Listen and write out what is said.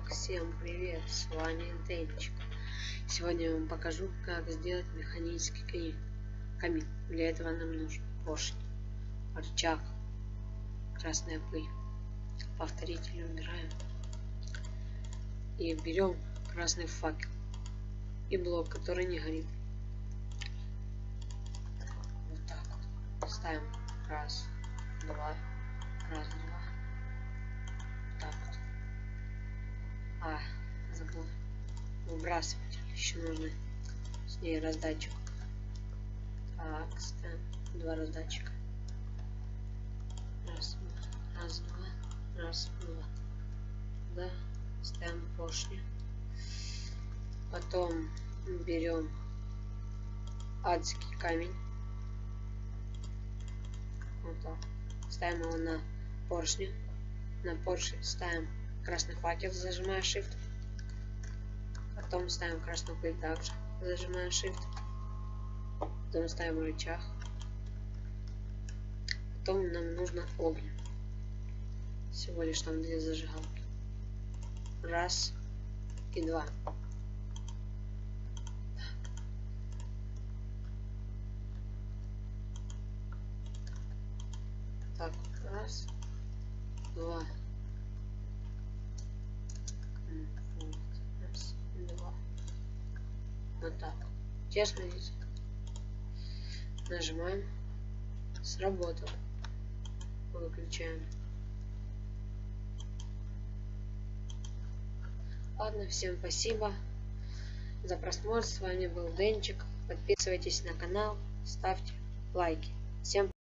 Всем привет, с вами Денчик. Сегодня я вам покажу, как сделать механический камин. Для этого нам нужен поршень, рычаг, красная пыль. Повторитель убираем. И берем красный факел и блок, который не горит. Вот так вот. Ставим раз, два. Так вот. Забыл выбрасывать. Еще нужно с ней раздатчик. Так, ставим два раздатчика. Раз, два. Да, ставим поршни. Потом берем адский камень. Вот так. Ставим его на поршни. На поршень ставим красный факел, зажимая Shift. Потом ставим красную пыль также, зажимая Shift. Потом ставим рычаг. Потом нам нужно огонь. Всего лишь там две зажигалки. Раз и два. Так, раз, два. Раз, два. Вот так. Теперь смотрите. Нажимаем. Сработал. Выключаем. Ладно, всем спасибо за просмотр. С вами был Денчик. Подписывайтесь на канал, ставьте лайки. Всем